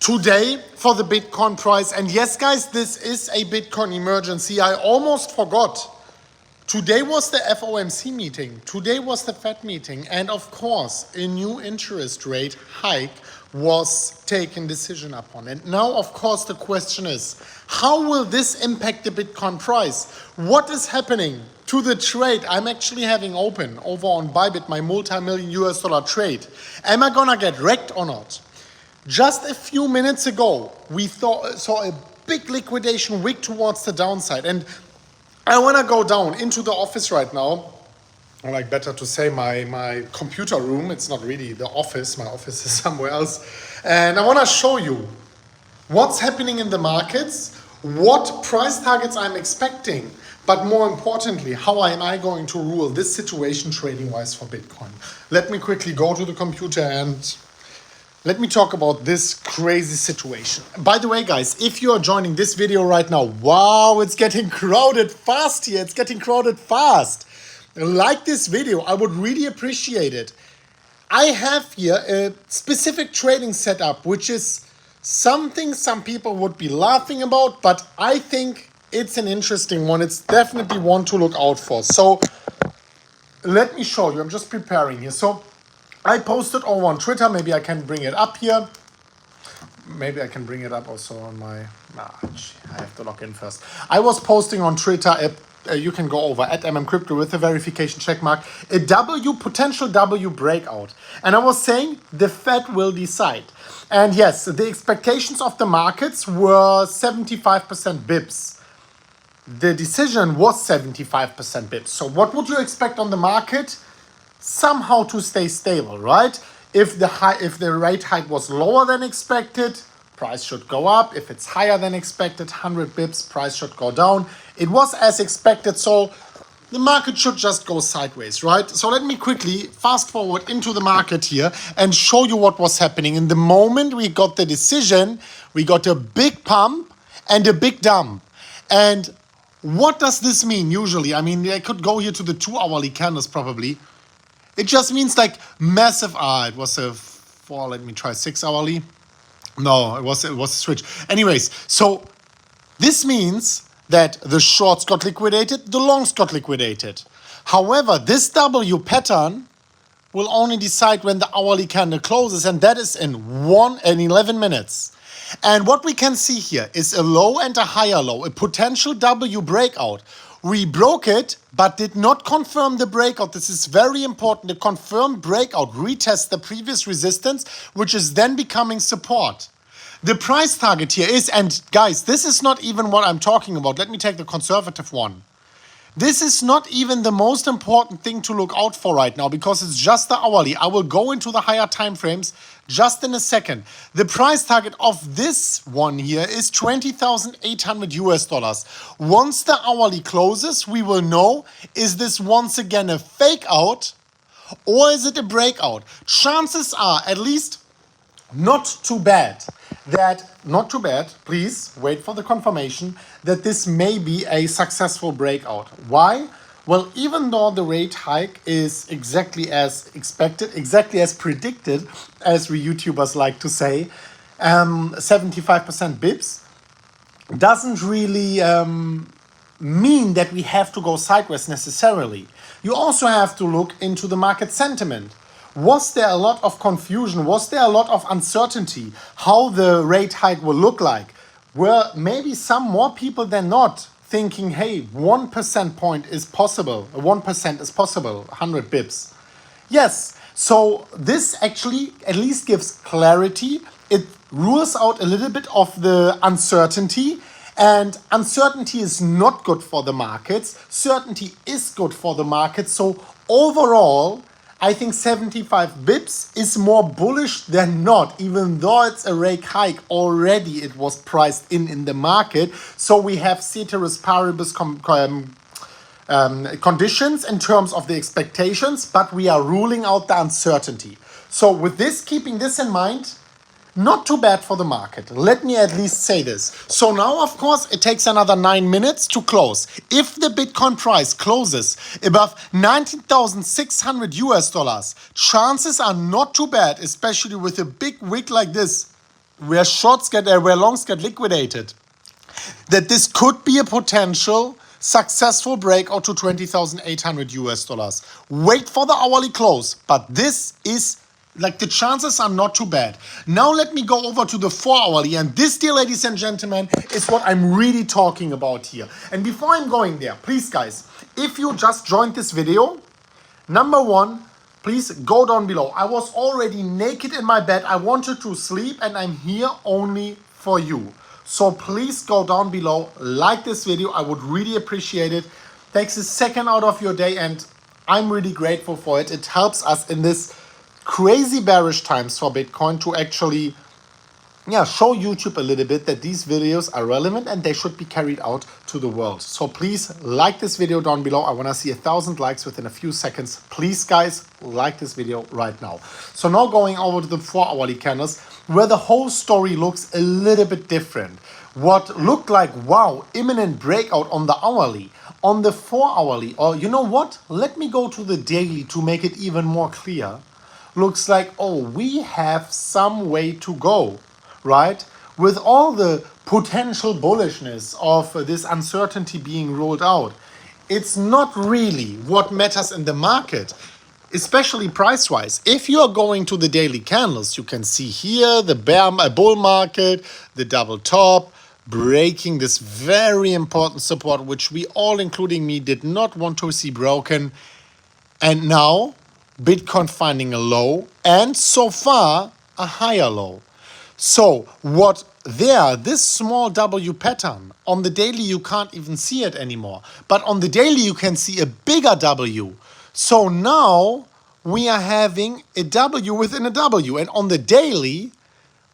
today for the Bitcoin price. And yes, guys, this is a Bitcoin emergency. I almost forgot. Today was the FOMC meeting. Today was the Fed meeting. And of course, a new interest rate hike was taken decision upon. And now, of course, the question is, how will this impact the Bitcoin price? What is happening to the trade I'm actually having open over on Bybit, my multi-million US dollar trade? Am I gonna get wrecked or not? Just a few minutes ago, we saw a big liquidation wick towards the downside. And I want to go down into the office right now, or like better to say my computer room. It's not really the office. My office is somewhere else. And I want to show you what's happening in the markets, what price targets I'm expecting, but more importantly, how am I going to rule this situation trading-wise for Bitcoin? Let me quickly go to the computer and let me talk about this crazy situation. By the way, guys, if you are joining this video right now, wow, it's getting crowded fast here. It's getting crowded fast. Like this video, I would really appreciate it. I have here a specific trading setup, which is something some people would be laughing about, but I think it's an interesting one. It's definitely one to look out for. So let me show you. I'm just preparing here. So I posted over on Twitter. Maybe I can bring it up here. Maybe I can bring it up also on my... I have to log in first. I was posting on Twitter. You can go over at MMCrypto with a verification check mark. A potential W breakout. And I was saying the Fed will decide. And yes, the expectations of the markets were 75% bips. The decision was 75% bips. So what would you expect on the market? Somehow to stay stable, right? If the rate hike was lower than expected, price should go up. If it's higher than expected, 100 bips, price should go down. It was as expected, so the market should just go sideways, right? So let me quickly fast forward into the market here and show you what was happening. In the moment we got the decision, we got a big pump and a big dump. And what does this mean usually? I mean, I could go here to the 2-hourly candles probably. It just means like massive, it was a 4, let me try 6-hourly. No, it was a switch. Anyways, so this means that the shorts got liquidated, the longs got liquidated. However, this W pattern will only decide when the hourly candle closes, and that is in 11 minutes. And what we can see here is a low and a higher low, a potential W breakout. We broke it, but did not confirm the breakout. This is very important. The confirmed breakout retests the previous resistance, which is then becoming support. The price target here is, and guys, this is not even what I'm talking about. Let me take the conservative one. This is not even the most important thing to look out for right now because it's just the hourly. I will go into the higher time frames just in a second. The price target of this one here is 20,800 US dollars. Once the hourly closes, we will know, is this once again a fake out or is it a breakout? Chances are, at least not too bad, please wait for the confirmation, that this may be a successful breakout. Why? Well, even though the rate hike is exactly as expected, exactly as predicted, as we YouTubers like to say, 75% bips, doesn't really mean that we have to go sideways necessarily. You also have to look into the market sentiment. Was there a lot of confusion? Was there a lot of uncertainty how the rate hike will look like? Were maybe some more people than not thinking, hey, 1% point is possible, 1% is possible, 100 bips. Yes, so this actually at least gives clarity. It rules out a little bit of the uncertainty, and uncertainty is not good for the markets. Certainty is good for the markets. So overall, I think 75 bips is more bullish than not, even though it's a rate hike. Already it was priced in the market. So we have ceteris paribus conditions in terms of the expectations, but we are ruling out the uncertainty. So with this, keeping this in mind, not too bad for the market. Let me at least say this. So now, of course, it takes another 9 minutes to close. If the Bitcoin price closes above 19,600 US dollars, chances are not too bad, especially with a big wick like this. where longs get liquidated, that this could be a potential successful breakout to 20,800 US dollars. Wait for the hourly close, but this is like the chances are not too bad. Now let me go over to the 4 hourly, and this, dear ladies and gentlemen, is what I'm really talking about here. And before I'm going there, please guys, if you just joined this video, number one, please go down below. I was already naked in my bed. I wanted to sleep, and I'm here only for you. So please go down below, like this video. I would really appreciate it. Takes a second out of your day, and I'm really grateful for it. It helps us in this crazy bearish times for Bitcoin to actually show YouTube a little bit that these videos are relevant and they should be carried out to the world. So please like this video down below. I want to see 1,000 likes within a few seconds. Please guys, like this video right now. So now going over to the 4 hourly candles, where the whole story looks a little bit different. What looked like, wow, imminent breakout on the hourly, on the 4 hourly, or you know what? Let me go to the daily to make it even more clear. Looks like, oh, we have some way to go, right? With all the potential bullishness of this uncertainty being rolled out, it's not really what matters in the market, especially price-wise. If you are going to the daily candles, you can see here the bull market, the double top, breaking this very important support, which we all, including me, did not want to see broken. And now Bitcoin finding a low, and so far a higher low. So what this small W pattern, on the daily you can't even see it anymore, but on the daily you can see a bigger W. So now we are having a W within a W, and on the daily,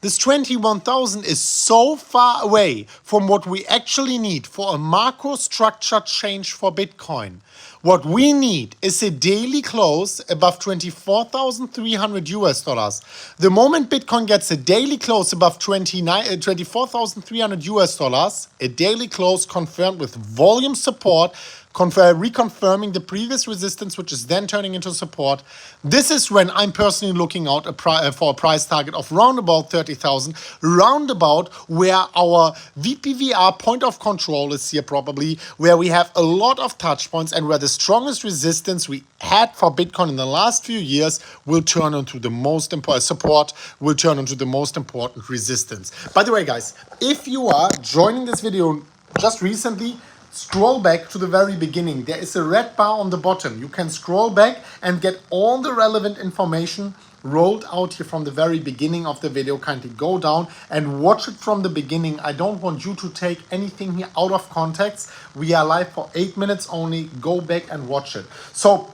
this 21,000 is so far away from what we actually need for a macro structure change for Bitcoin. What we need is a daily close above 24,300 US dollars. The moment Bitcoin gets a daily close above 24,300 US dollars, a daily close confirmed with volume support, reconfirming the previous resistance, which is then turning into support. This is when I'm personally looking out for a price target of roundabout 30,000, roundabout where our VPVR point of control is here, probably where we have a lot of touch points and where the strongest resistance we had for Bitcoin in the last few years will turn into the most important support, will turn into the most important resistance. By the way, guys, if you are joining this video just recently, scroll back to the very beginning. There is a red bar on the bottom. You can scroll back and get all the relevant information rolled out here from the very beginning of the video. Kindly go down and watch it from the beginning. I don't want you to take anything here out of context. We are live for 8 minutes only. Go back and watch it. So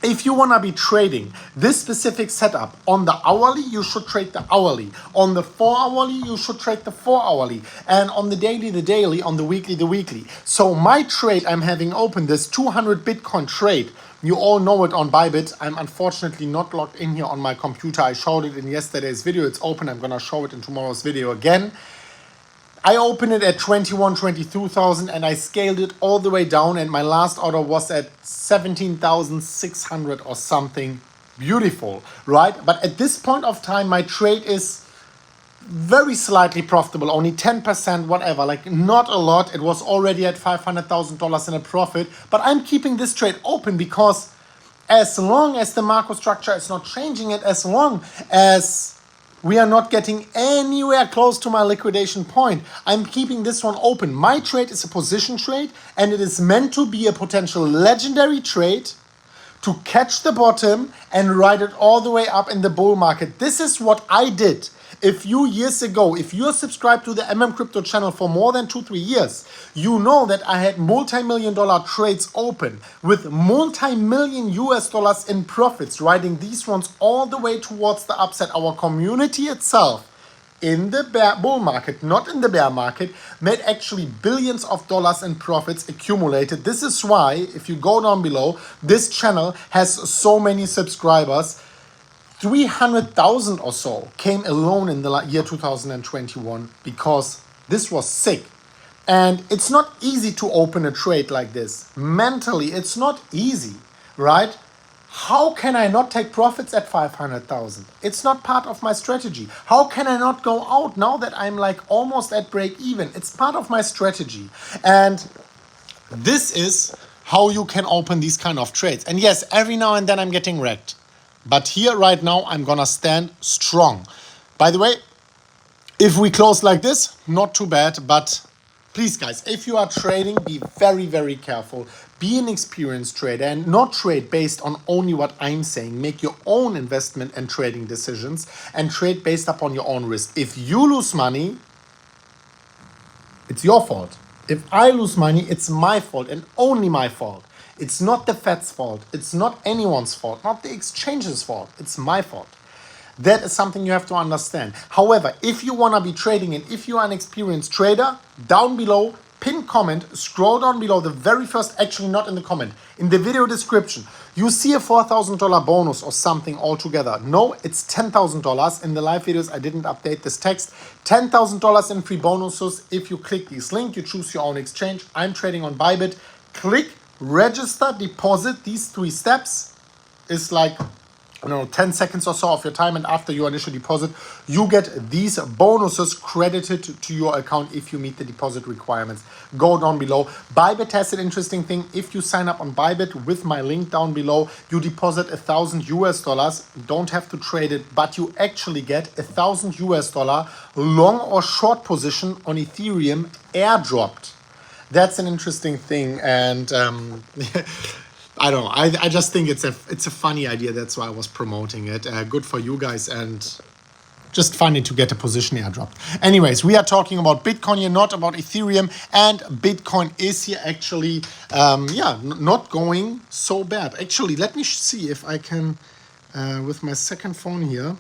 if you want to be trading this specific setup on the hourly, you should trade the hourly. On the 4 hourly, you should trade the 4 hourly. And on the daily, on the weekly, the weekly. So my trade I'm having open, this 200 Bitcoin trade, you all know it on Bybit. I'm unfortunately not logged in here on my computer. I showed it in yesterday's video. It's open. I'm going to show it in tomorrow's video again. I opened it at 22,000 and I scaled it all the way down, and my last order was at 17,600 or something. Beautiful, right? But at this point of time, my trade is very slightly profitable, only 10%, whatever, like not a lot. It was already at $500,000 in a profit, but I'm keeping this trade open because as long as the macro structure is not changing it, as long as we are not getting anywhere close to my liquidation point, I'm keeping this one open. My trade is a position trade, and it is meant to be a potential legendary trade to catch the bottom and ride it all the way up in the bull market. This is what I did a few years ago. If you're subscribed to the MMCrypto channel for more than 2-3 years, you know that I had multi-million-dollar trades open with multi-million US dollars in profits, riding these ones all the way towards the upside. Our community itself in the bull market, not in the bear market, made actually billions of dollars in profits accumulated. This is why, if you go down below, this channel has so many subscribers. 300,000 or so came alone in the year 2021 because this was sick. And it's not easy to open a trade like this. Mentally, it's not easy, right? How can I not take profits at 500,000? It's not part of my strategy. How can I not go out now that I'm like almost at break even? It's part of my strategy. And this is how you can open these kind of trades. And yes, every now and then I'm getting wrecked. But here right now, I'm gonna stand strong. By the way, if we close like this, not too bad, but please guys, if you are trading, be very, very careful. Be an experienced trader and not trade based on only what I'm saying. Make your own investment and trading decisions and trade based upon your own risk. If you lose money, it's your fault. If I lose money, it's my fault and only my fault. It's not the Fed's fault. It's not anyone's fault, not the exchange's fault. It's my fault. That is something you have to understand. However, if you want to be trading and if you are an experienced trader, down below, pin comment, scroll down below, the very first, actually not in the comment, in the video description, you see a $4,000 bonus or something altogether. No, it's $10,000. In the live videos, I didn't update this text. $10,000 in free bonuses. If you click this link, you choose your own exchange. I'm trading on Bybit. Click, register, deposit. These 3 steps is like 10 seconds or so of your time, and after your initial deposit, you get these bonuses credited to your account if you meet the deposit requirements. Go down below. Bybit has an interesting thing. If you sign up on Bybit with my link down below, you deposit $1,000. Don't have to trade it, but you actually get $1,000 long or short position on Ethereum airdropped. That's an interesting thing, and I don't know. I just think it's a funny idea. That's why I was promoting it. Good for you guys, and just funny to get a position airdropped. Anyways, we are talking about Bitcoin here, not about Ethereum, and Bitcoin is here actually, not going so bad. Actually, let me see if I can, with my second phone here.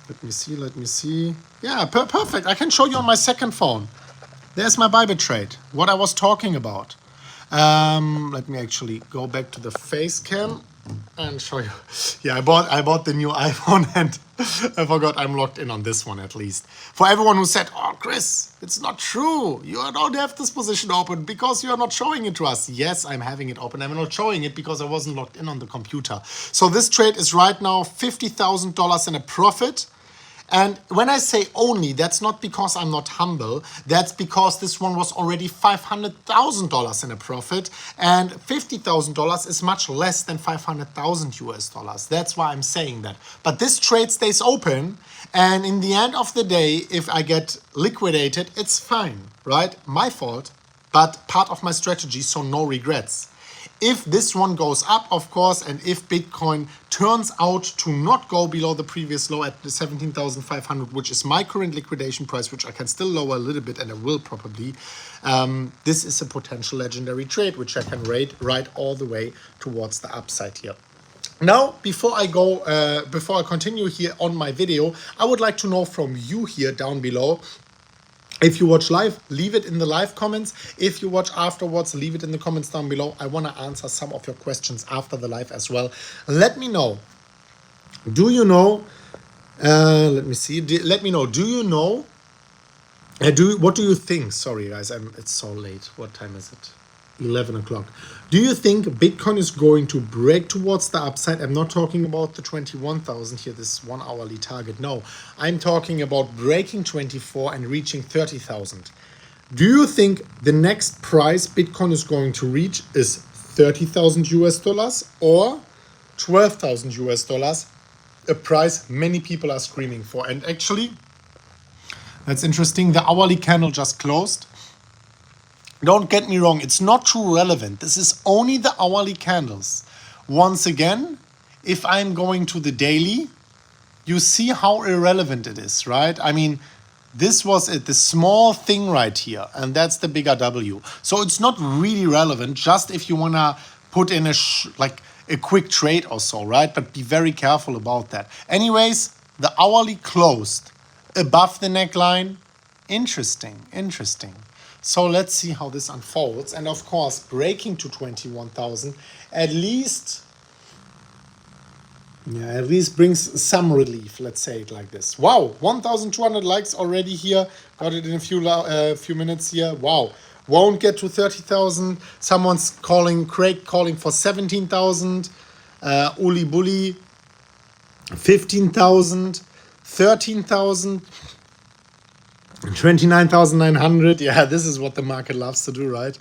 Let me see. Yeah, perfect. I can show you on my second phone. There's my Bybit trade, what I was talking about. Let me actually go back to the face cam and show you. Yeah, I bought the new iPhone and I forgot I'm logged in on this one at least. For everyone who said, oh, Chris, it's not true. You don't have this position open because you are not showing it to us. Yes, I'm having it open. I'm not showing it because I wasn't logged in on the computer. So this trade is right now $50,000 in a profit. And when I say only, that's not because I'm not humble. That's because this one was already $500,000 in a profit, and $50,000 is much less than 500,000 US dollars. That's why I'm saying that. But this trade stays open, and in the end of the day, if I get liquidated, it's fine, right? My fault, but part of my strategy, so no regrets. If this one goes up, of course, and if Bitcoin turns out to not go below the previous low at 17,500, which is my current liquidation price, which I can still lower a little bit, and I will probably, this is a potential legendary trade, which I can rate right all the way towards the upside here. Now, before I continue here on my video, I would like to know from you here down below. If you watch live, leave it in the live comments. If you watch afterwards, leave it in the comments down below. I want to answer some of your questions after the live as well. Let me know. Do you know? Let me see. Let me know. Do you know? What do you think? Sorry, guys. It's so late. What time is it? 11 o'clock. Do you think Bitcoin is going to break towards the upside? I'm not talking about the 21,000 here, this 1 hourly target. No, I'm talking about breaking 24 and reaching 30,000. Do you think the next price Bitcoin is going to reach is 30,000 US dollars or 12,000 US dollars? A price many people are screaming for. And actually, that's interesting. The hourly candle just closed. Don't get me wrong, it's not too relevant. This is only the hourly candles. Once again, if I'm going to the daily, you see how irrelevant it is, right? I mean, this was it, the small thing right here, and that's the bigger W. So it's not really relevant, just if you want to put in a quick trade or so, right? But be very careful about that. Anyways, the hourly closed above the neckline. Interesting. So let's see how this unfolds. And of course, breaking to 21,000 at least brings some relief. Let's say it like this. Wow, 1,200 likes already here. Got it in a few minutes here. Wow, won't get to 30,000. Someone's Craig calling for 17,000. Uli Bully, 15,000, 13,000, 29,900. Yeah, this is what the market loves to do, right?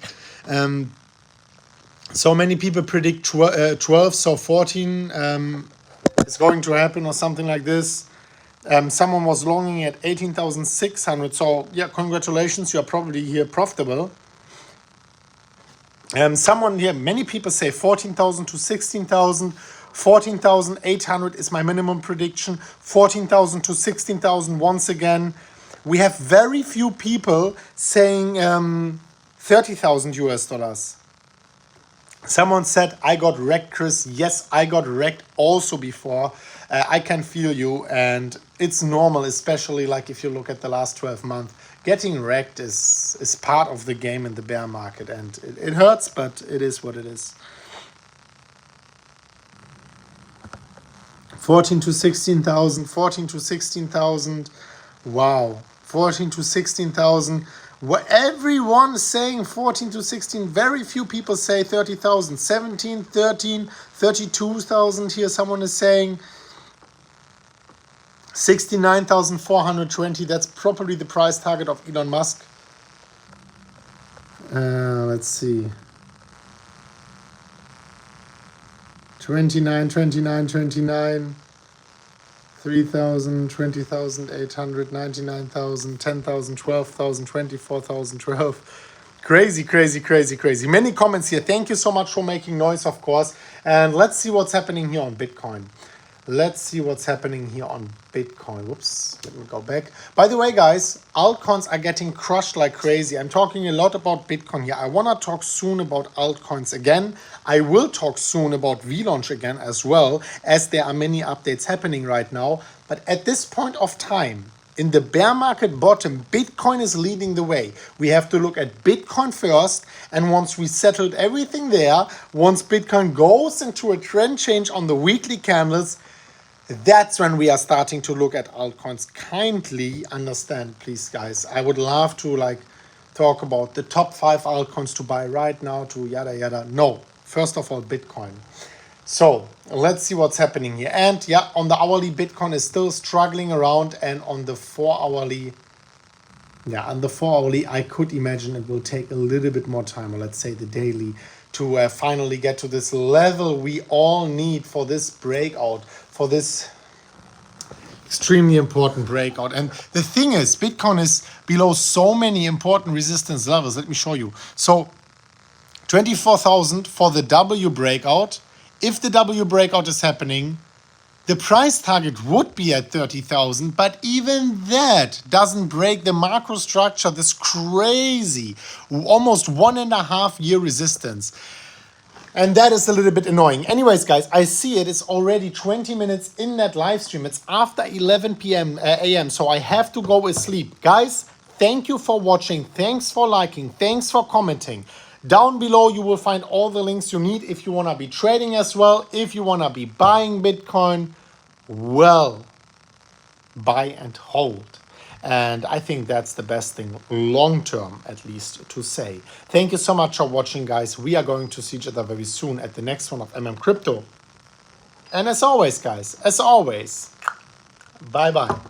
So many people predict 12, so 14 is going to happen or something like this. Someone was longing at 18,600. So yeah, congratulations, you are probably here profitable. Someone here, many people say 14,000 to 16,000. 14,800 is my minimum prediction. 14,000 to 16,000 once again. We have very few people saying 30,000 US dollars. Someone said, I got wrecked, Chris. Yes, I got wrecked also before. I can feel you, and it's normal, especially like if you look at the last 12 months. Getting wrecked is part of the game in the bear market, and it hurts, but it is what it is. 14 to 16,000, 14 to 16,000. Wow, 14 to 16,000. Everyone is saying 14 to 16. Very few people say 30,000. 17, 13, 32,000. Here someone is saying 69,420. That's probably the price target of Elon Musk. Let's see. 29, 29, 29. 3,000, 20,800, 99,000, 10,000, 12,000, 24,000, 12. Crazy, crazy, crazy, crazy. Many comments here. Thank you so much for making noise, of course. And let's see what's happening here on Bitcoin. Let's see what's happening here on Bitcoin. Whoops, let me go back. By the way, guys, altcoins are getting crushed like crazy. I'm talking a lot about Bitcoin here. I want to talk soon about altcoins again. I will talk soon about VLaunch again as well, as there are many updates happening right now. But at this point of time, in the bear market bottom, Bitcoin is leading the way. We have to look at Bitcoin first, and once we settled everything there, once Bitcoin goes into a trend change on the weekly candles, that's when we are starting to look at altcoins. Kindly understand, please, guys. I would love to talk about the top 5 altcoins to buy right now, to yada yada. No, first of all, Bitcoin. So let's see what's happening here. And yeah, on the hourly, Bitcoin is still struggling around, and on the 4 hourly, I could imagine it will take a little bit more time, or let's say the daily, to finally get to this level we all need for this breakout, for this extremely important breakout. And the thing is, Bitcoin is below so many important resistance levels. Let me show you. So 24,000 for the W breakout. If the W breakout is happening, the price target would be at 30,000, but even that doesn't break the macro structure, this crazy, almost 1.5 year resistance. And that is a little bit annoying. Anyways, guys, I see it is already 20 minutes in that live stream. It's after 11 p.m. a.m., so I have to go asleep. Guys, thank you for watching. Thanks for liking. Thanks for commenting. Down below, you will find all the links you need if you want to be trading as well. If you want to be buying Bitcoin, well, buy and hold. And I think that's the best thing, long term at least, to say. Thank you so much for watching, guys. We are going to see each other very soon at the next one of MMCrypto. And as always, guys, bye-bye.